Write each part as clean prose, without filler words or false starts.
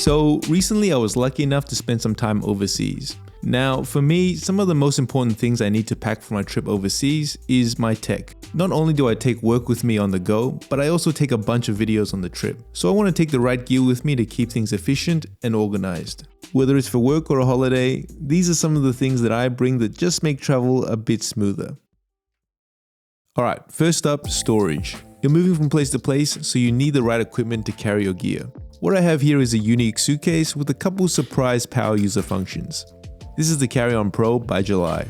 So recently I was lucky enough to spend some time overseas. Now for me, some of the most important things I need to pack for my trip overseas is my tech. Not only do I take work with me on the go, but I also take a bunch of videos on the trip. So I want to take the right gear with me to keep things efficient and organized. Whether it's for work or a holiday, these are some of the things that I bring that just make travel a bit smoother. Alright, first up, storage. You're moving from place to place, so you need the right equipment to carry your gear. What I have here is a unique suitcase with a couple surprise power user functions. This is the Carry On Pro by July.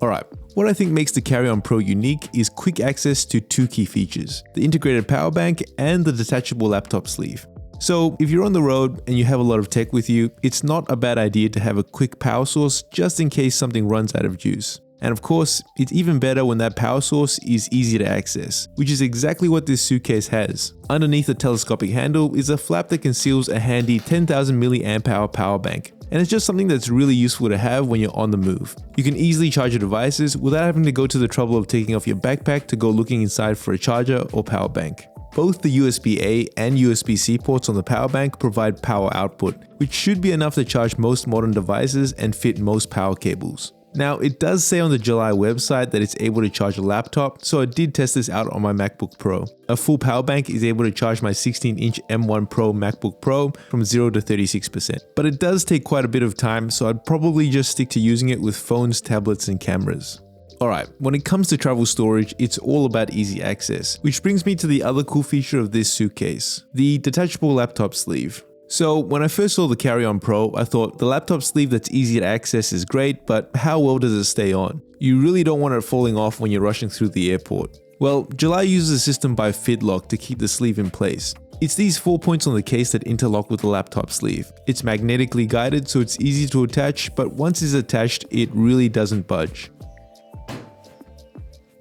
Alright, what I think makes the Carry On Pro unique is quick access to two key features, the integrated power bank and the detachable laptop sleeve. So if you're on the road and you have a lot of tech with you, it's not a bad idea to have a quick power source just in case something runs out of juice. And of course, it's even better when that power source is easy to access, which is exactly what this suitcase has. Underneath the telescopic handle is a flap that conceals a handy 10,000 mAh power bank. And it's just something that's really useful to have when you're on the move. You can easily charge your devices without having to go to the trouble of taking off your backpack to go looking inside for a charger or power bank. Both the USB-A and USB-C ports on the power bank provide power output, which should be enough to charge most modern devices and fit most power cables. Now, it does say on the July website that it's able to charge a laptop, so I did test this out on my MacBook Pro. A full power bank is able to charge my 16-inch M1 Pro MacBook Pro from 0 to 36%. But it does take quite a bit of time, so I'd probably just stick to using it with phones, tablets, and cameras. Alright, when it comes to travel storage, it's all about easy access, which brings me to the other cool feature of this suitcase, the detachable laptop sleeve. So when I first saw the Carry On Pro, I thought the laptop sleeve that's easy to access is great, but how well does it stay on? You really don't want it falling off when you're rushing through the airport. Well, July uses a system by FitLock to keep the sleeve in place. It's these 4 points on the case that interlock with the laptop sleeve. It's magnetically guided, so it's easy to attach, but once it's attached, it really doesn't budge.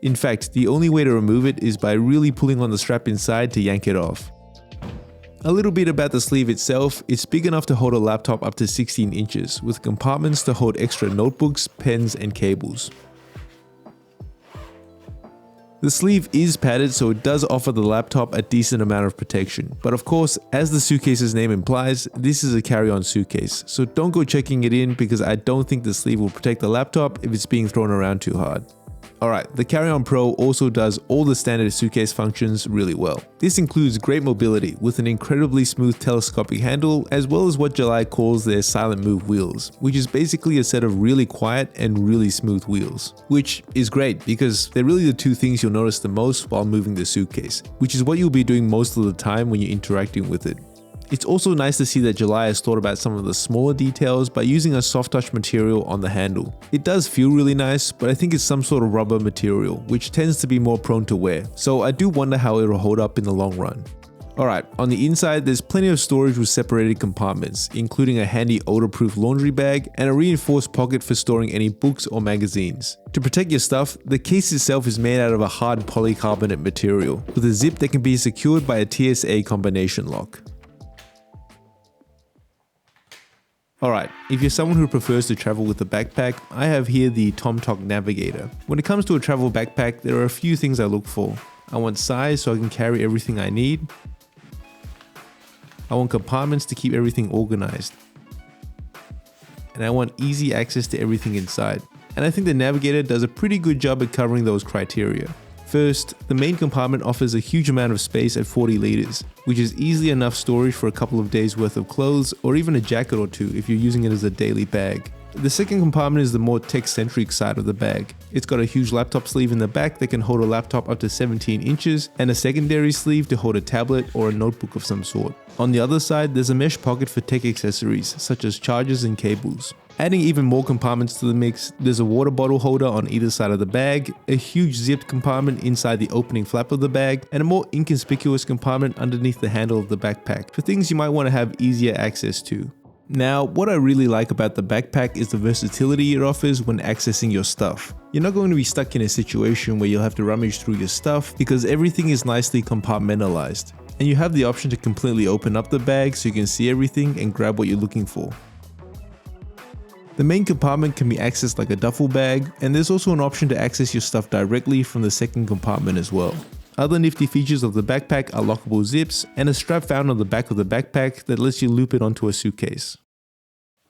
In fact, the only way to remove it is by really pulling on the strap inside to yank it off. A little bit about the sleeve itself, it's big enough to hold a laptop up to 16 inches, with compartments to hold extra notebooks, pens, and cables. The sleeve is padded, so it does offer the laptop a decent amount of protection. But of course, as the suitcase's name implies, this is a carry-on suitcase, so don't go checking it in because I don't think the sleeve will protect the laptop if it's being thrown around too hard. Alright, the Carry On Pro also does all the standard suitcase functions really well. This includes great mobility with an incredibly smooth telescopic handle, as well as what July calls their silent move wheels, which is basically a set of really quiet and really smooth wheels. Which is great because they're really the two things you'll notice the most while moving the suitcase, which is what you'll be doing most of the time when you're interacting with it. It's also nice to see that July has thought about some of the smaller details by using a soft touch material on the handle. It does feel really nice, but I think it's some sort of rubber material, which tends to be more prone to wear, so I do wonder how it'll hold up in the long run. Alright, on the inside there's plenty of storage with separated compartments, including a handy odor-proof laundry bag and a reinforced pocket for storing any books or magazines. To protect your stuff, the case itself is made out of a hard polycarbonate material, with a zip that can be secured by a TSA combination lock. Alright, if you're someone who prefers to travel with a backpack, I have here the Tomtoc Navigator. When it comes to a travel backpack, there are a few things I look for. I want size so I can carry everything I need. I want compartments to keep everything organized. And I want easy access to everything inside. And I think the Navigator does a pretty good job at covering those criteria. First, the main compartment offers a huge amount of space at 40 liters, which is easily enough storage for a couple of days worth of clothes or even a jacket or two if you're using it as a daily bag. The second compartment is the more tech-centric side of the bag. It's got a huge laptop sleeve in the back that can hold a laptop up to 17 inches and a secondary sleeve to hold a tablet or a notebook of some sort. On the other side, there's a mesh pocket for tech accessories such as chargers and cables. Adding even more compartments to the mix, there's a water bottle holder on either side of the bag, a huge zipped compartment inside the opening flap of the bag, and a more inconspicuous compartment underneath the handle of the backpack for things you might want to have easier access to. Now, what I really like about the backpack is the versatility it offers when accessing your stuff. You're not going to be stuck in a situation where you'll have to rummage through your stuff because everything is nicely compartmentalized. And you have the option to completely open up the bag so you can see everything and grab what you're looking for. The main compartment can be accessed like a duffel bag, and there's also an option to access your stuff directly from the second compartment as well. Other nifty features of the backpack are lockable zips and a strap found on the back of the backpack that lets you loop it onto a suitcase.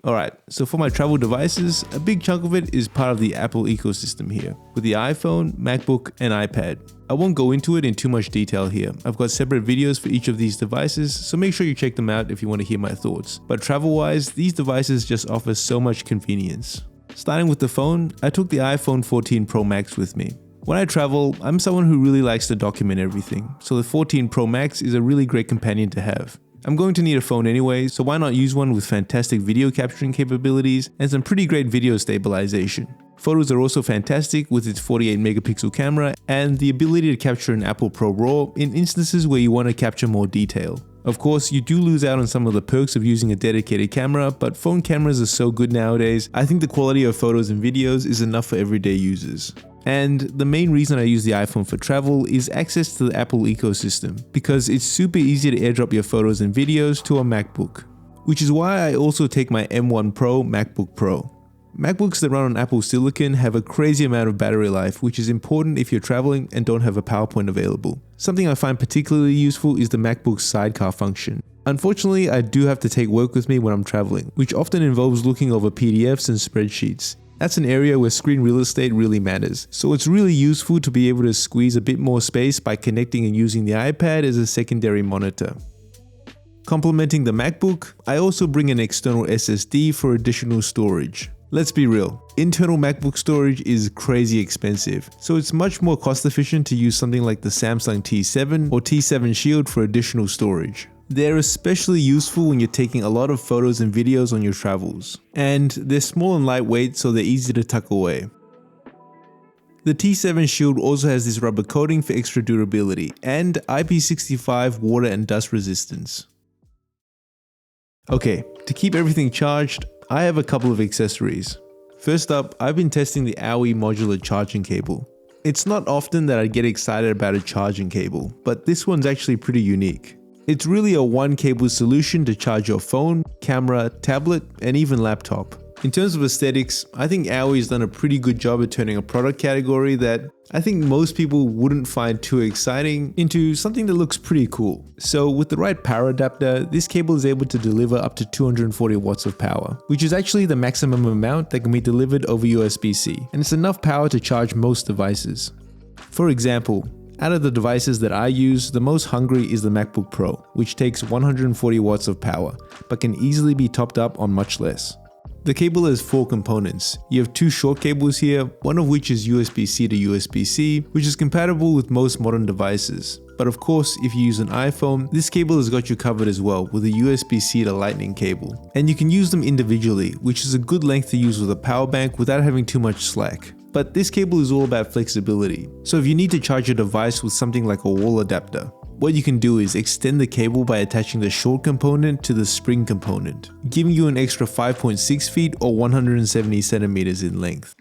Alright, so for my travel devices, a big chunk of it is part of the Apple ecosystem here, with the iPhone, MacBook, and iPad. I won't go into it in too much detail here. I've got separate videos for each of these devices, so make sure you check them out if you want to hear my thoughts. But travel-wise, these devices just offer so much convenience. Starting with the phone, I took the iPhone 14 Pro Max with me. When I travel, I'm someone who really likes to document everything, so the 14 Pro Max is a really great companion to have. I'm going to need a phone anyway, so why not use one with fantastic video capturing capabilities and some pretty great video stabilization. Photos are also fantastic with its 48 megapixel camera and the ability to capture an Apple Pro RAW in instances where you want to capture more detail. Of course, you do lose out on some of the perks of using a dedicated camera, but phone cameras are so good nowadays, I think the quality of photos and videos is enough for everyday users. And the main reason I use the iPhone for travel is access to the Apple ecosystem, because it's super easy to airdrop your photos and videos to a MacBook. Which is why I also take my M1 Pro MacBook Pro. MacBooks that run on Apple Silicon have a crazy amount of battery life, which is important if you're traveling and don't have a PowerPoint available. Something I find particularly useful is the MacBook's sidecar function. Unfortunately, I do have to take work with me when I'm traveling, which often involves looking over PDFs and spreadsheets. That's an area where screen real estate really matters, so it's really useful to be able to squeeze a bit more space by connecting and using the iPad as a secondary monitor. Complementing the MacBook, I also bring an external SSD for additional storage. Let's be real, internal MacBook storage is crazy expensive, so it's much more cost efficient to use something like the Samsung T7 or T7 Shield for additional storage. They're especially useful when you're taking a lot of photos and videos on your travels. And they're small and lightweight, so they're easy to tuck away. The T7 Shield also has this rubber coating for extra durability and IP65 water and dust resistance. Okay, to keep everything charged, I have a couple of accessories. First up, I've been testing the AOI modular charging cable. It's not often that I get excited about a charging cable, but this one's actually pretty unique. It's really a one cable solution to charge your phone, camera, tablet, and even laptop. In terms of aesthetics, I think AOI has done a pretty good job at turning a product category that I think most people wouldn't find too exciting into something that looks pretty cool. So with the right power adapter, this cable is able to deliver up to 240 watts of power, which is actually the maximum amount that can be delivered over USB-C, and it's enough power to charge most devices. For example, out of the devices that I use, the most hungry is the MacBook Pro, which takes 140 watts of power, but can easily be topped up on much less. The cable has 4 components. You have 2 short cables here, one of which is USB-C to USB-C, which is compatible with most modern devices. But of course, if you use an iPhone, this cable has got you covered as well with a USB-C to Lightning cable. And you can use them individually, which is a good length to use with a power bank without having too much slack. But this cable is all about flexibility. So if you need to charge your device with something like a wall adapter, what you can do is extend the cable by attaching the short component to the spring component, giving you an extra 5.6 feet or 170 centimeters in length.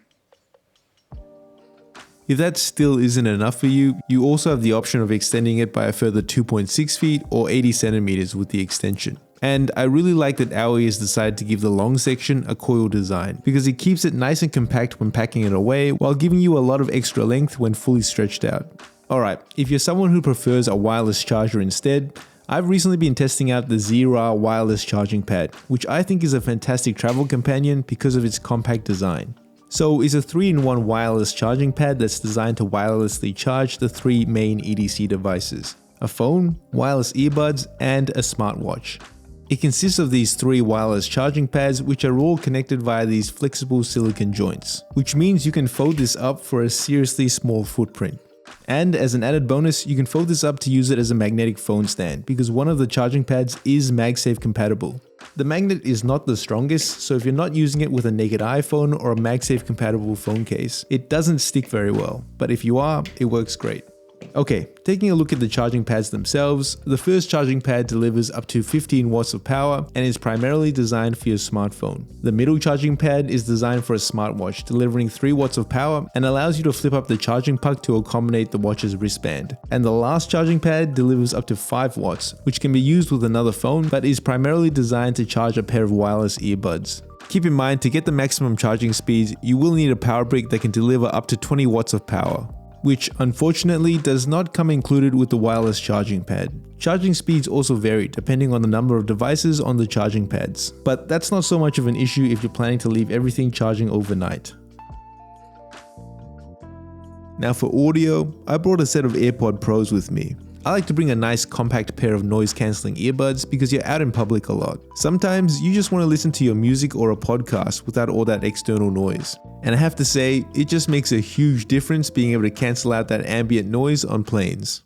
If that still isn't enough for you, you also have the option of extending it by a further 2.6 feet or 80 centimeters with the extension. And I really like that AOI has decided to give the long section a coil design, because it keeps it nice and compact when packing it away while giving you a lot of extra length when fully stretched out. Alright, if you're someone who prefers a wireless charger instead, I've recently been testing out the Zeera wireless charging pad, which I think is a fantastic travel companion because of its compact design. So it's a 3-in-1 wireless charging pad that's designed to wirelessly charge the 3 main EDC devices: a phone, wireless earbuds, and a smartwatch. It consists of these 3 wireless charging pads, which are all connected via these flexible silicon joints, which means you can fold this up for a seriously small footprint. And as an added bonus, you can fold this up to use it as a magnetic phone stand, because one of the charging pads is MagSafe compatible. The magnet is not the strongest, so if you're not using it with a naked iPhone or a MagSafe compatible phone case, it doesn't stick very well, but if you are, it works great. Okay, taking a look at the charging pads themselves, the first charging pad delivers up to 15 watts of power and is primarily designed for your smartphone. The middle charging pad is designed for a smartwatch, delivering 3 watts of power and allows you to flip up the charging puck to accommodate the watch's wristband. And the last charging pad delivers up to 5 watts, which can be used with another phone but is primarily designed to charge a pair of wireless earbuds. Keep in mind, to get the maximum charging speeds, you will need a power brick that can deliver up to 20 watts of power. which unfortunately does not come included with the wireless charging pad. Charging speeds also vary depending on the number of devices on the charging pads, but that's not so much of an issue if you're planning to leave everything charging overnight. Now for audio, I brought a set of AirPod Pros with me. I like to bring a nice compact pair of noise cancelling earbuds because you're out in public a lot. Sometimes you just want to listen to your music or a podcast without all that external noise. And I have to say, it just makes a huge difference being able to cancel out that ambient noise on planes.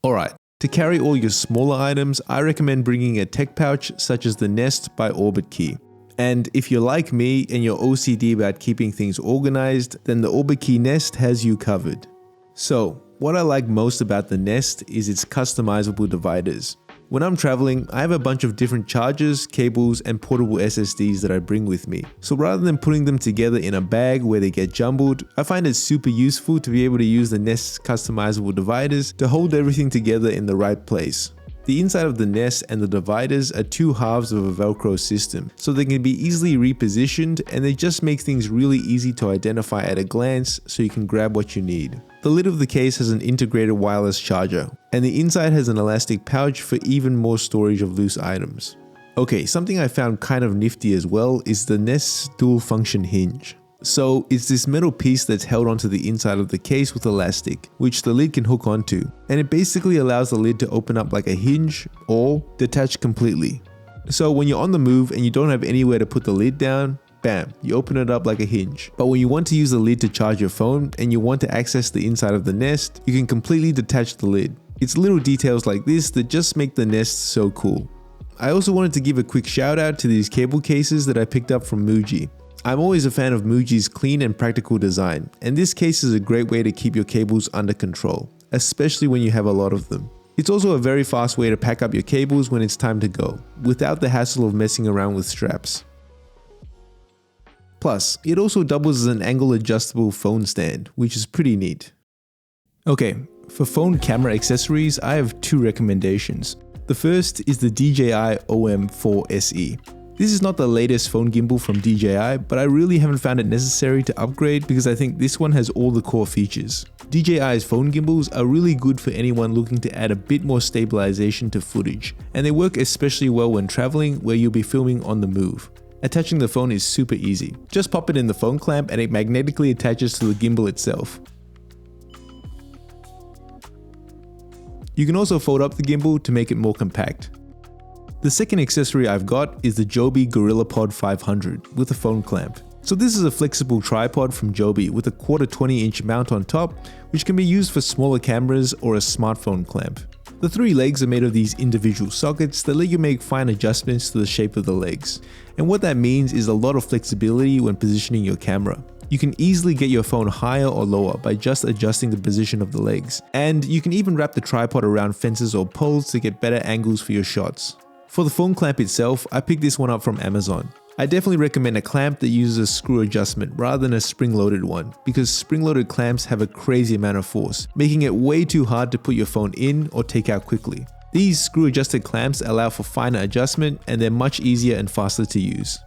Alright, to carry all your smaller items, I recommend bringing a tech pouch such as the Nest by Orbitkey. And if you're like me and you're OCD about keeping things organized, then the Orbitkey Nest has you covered. So, what I like most about the Nest is its customizable dividers. When I'm traveling, I have a bunch of different chargers, cables, and portable SSDs that I bring with me. So rather than putting them together in a bag where they get jumbled, I find it super useful to be able to use the Nest's customizable dividers to hold everything together in the right place. The inside of the Nest and the dividers are two halves of a Velcro system, so they can be easily repositioned and they just make things really easy to identify at a glance so you can grab what you need. The lid of the case has an integrated wireless charger, and the inside has an elastic pouch for even more storage of loose items. Okay, something I found kind of nifty as well is the Nest's dual function hinge. So it's this metal piece that's held onto the inside of the case with elastic, which the lid can hook onto, and it basically allows the lid to open up like a hinge or detach completely. So when you're on the move and you don't have anywhere to put the lid down, bam, you open it up like a hinge. But when you want to use the lid to charge your phone and you want to access the inside of the Nest, you can completely detach the lid. It's little details like this that just make the Nest so cool. I also wanted to give a quick shout out to these cable cases that I picked up from Muji. I'm always a fan of Muji's clean and practical design, and this case is a great way to keep your cables under control, especially when you have a lot of them. It's also a very fast way to pack up your cables when it's time to go, without the hassle of messing around with straps. Plus, it also doubles as an angle adjustable phone stand, which is pretty neat. Okay, for phone camera accessories, I have two recommendations. The first is the DJI OM4 SE. This is not the latest phone gimbal from DJI, but I really haven't found it necessary to upgrade because I think this one has all the core features. DJI's phone gimbals are really good for anyone looking to add a bit more stabilization to footage, and they work especially well when traveling where you'll be filming on the move. Attaching the phone is super easy. Just pop it in the phone clamp and it magnetically attaches to the gimbal itself. You can also fold up the gimbal to make it more compact. The second accessory I've got is the Joby GorillaPod 500 with a phone clamp. So this is a flexible tripod from Joby with a 1/4 20-inch mount on top, which can be used for smaller cameras or a smartphone clamp. The three legs are made of these individual sockets that let you make fine adjustments to the shape of the legs. And what that means is a lot of flexibility when positioning your camera. You can easily get your phone higher or lower by just adjusting the position of the legs. And you can even wrap the tripod around fences or poles to get better angles for your shots. For the phone clamp itself, I picked this one up from Amazon. I definitely recommend a clamp that uses a screw adjustment rather than a spring-loaded one, because spring-loaded clamps have a crazy amount of force, making it way too hard to put your phone in or take out quickly. These screw-adjusted clamps allow for finer adjustment and they're much easier and faster to use.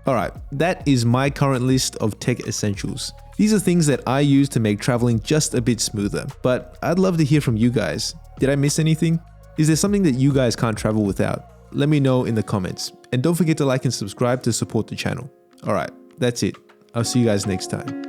Alright, that is my current list of tech essentials. These are things that I use to make traveling just a bit smoother, but I'd love to hear from you guys. Did I miss anything? Is there something that you guys can't travel without? Let me know in the comments. And don't forget to like and subscribe to support the channel. Alright, that's it. I'll see you guys next time.